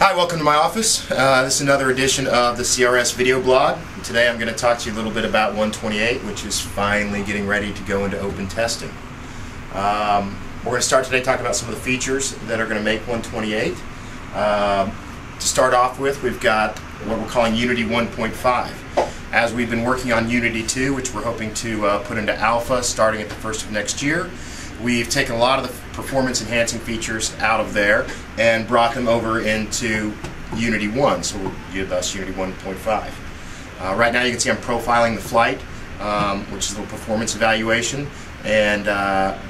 Hi, welcome to my office. This is another edition of the CRS video blog. Today I'm going to talk to you a little bit about 128, which is finally getting ready to go into open testing. We're going to start today talking about some of the features that are going to make 128. To start off with, we've got what we're calling Unity 1.5. As we've been working on Unity 2, which we're hoping to put into alpha starting at the first of next year, we've taken a lot of the performance enhancing features out of there and brought them over into Unity 1, so we'll give us Unity 1.5. Right now you can see I'm profiling the flight, which is a little performance evaluation, and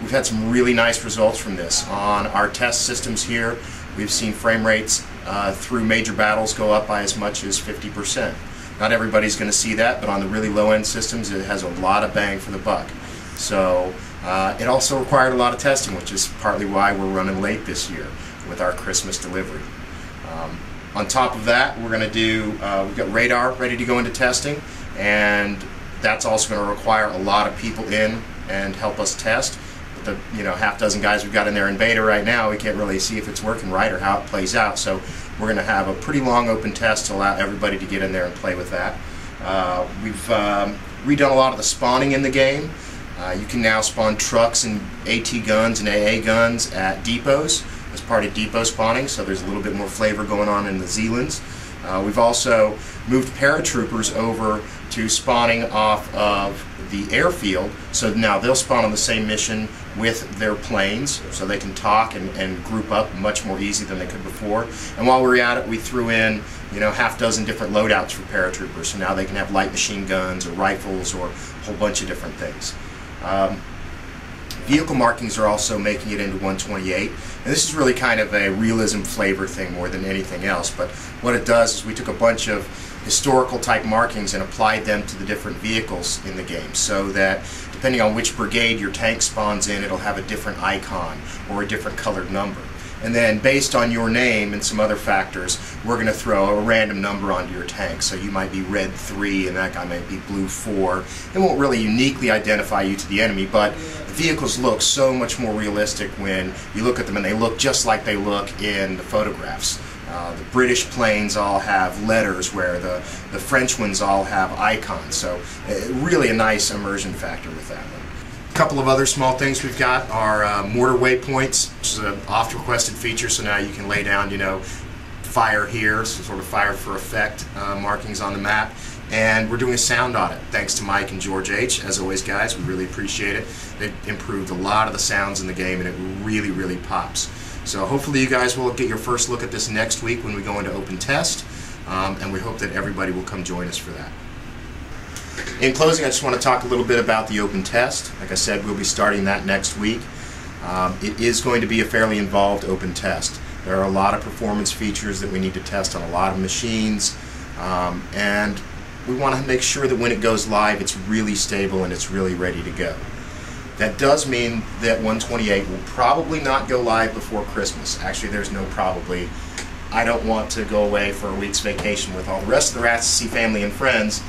we've had some really nice results from this. On our test systems here, we've seen frame rates through major battles go up by as much as 50%. Not everybody's going to see that, but on the really low-end systems it has a lot of bang for the buck. So it also required a lot of testing, which is partly why we're running late this year with our Christmas delivery. On top of that, we're going to do, we've got radar ready to go into testing, and that's also going to require a lot of people in and help us test. But the half dozen guys we've got in there in beta right now, we can't really see if it's working right or how it plays out. So we're going to have a pretty long open test to allow everybody to get in there and play with that. We've redone a lot of the spawning in the game. You can now spawn trucks and AT guns and AA guns at depots as part of depot spawning, so there's a little bit more flavor going on in the Zealands. We've also moved paratroopers over to spawning off of the airfield, so now they'll spawn on the same mission with their planes, so they can talk and group up much more easy than they could before. And while we were at it, we threw in half dozen different loadouts for paratroopers, so now they can have light machine guns or rifles or a whole bunch of different things. Vehicle markings are also making it into 128, and this is really kind of a realism flavor thing more than anything else, but what it does is we took a bunch of historical type markings and applied them to the different vehicles in the game, so that depending on which brigade your tank spawns in, it'll have a different icon or a different colored number. And then based on your name and some other factors, we're going to throw a random number onto your tank. So you might be red 3 and that guy might be blue 4. It won't really uniquely identify you to the enemy, but the vehicles look so much more realistic when you look at them, and they look just like they look in the photographs. The British planes all have letters, where the French ones all have icons. So really a nice immersion factor with that one. A couple of other small things we've got are mortar waypoints, which is an oft requested feature, so now you can lay down, fire here, so sort of fire for effect markings on the map. And we're doing a sound audit, thanks to Mike and George H. As always, guys, we really appreciate it. They've improved a lot of the sounds in the game, and it really, really pops. So hopefully you guys will get your first look at this next week when we go into open test, and we hope that everybody will come join us for that. In closing, I just want to talk a little bit about the open test. Like I said, we'll be starting that next week. It is going to be a fairly involved open test. There are a lot of performance features that we need to test on a lot of machines, and we want to make sure that when it goes live, it's really stable and it's really ready to go. That does mean that 128 will probably not go live before Christmas. Actually, there's no probably. I don't want to go away for a week's vacation with all the rest of the rats to see family and friends,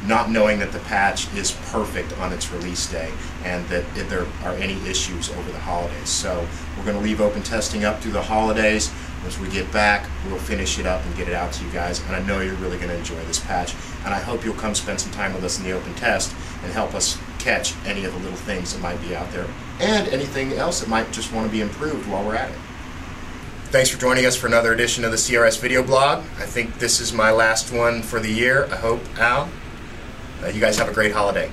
not knowing that the patch is perfect on its release day and that if there are any issues over the holidays. So we're going to leave open testing up through the holidays. As we get back, we'll finish it up and get it out to you guys, and I know you're really going to enjoy this patch, and I hope you'll come spend some time with us in the open test and help us catch any of the little things that might be out there and anything else that might just want to be improved while we're at it. Thanks for joining us for another edition of the CRS video blog. I think this is my last one for the year, I hope, Al. You guys have a great holiday.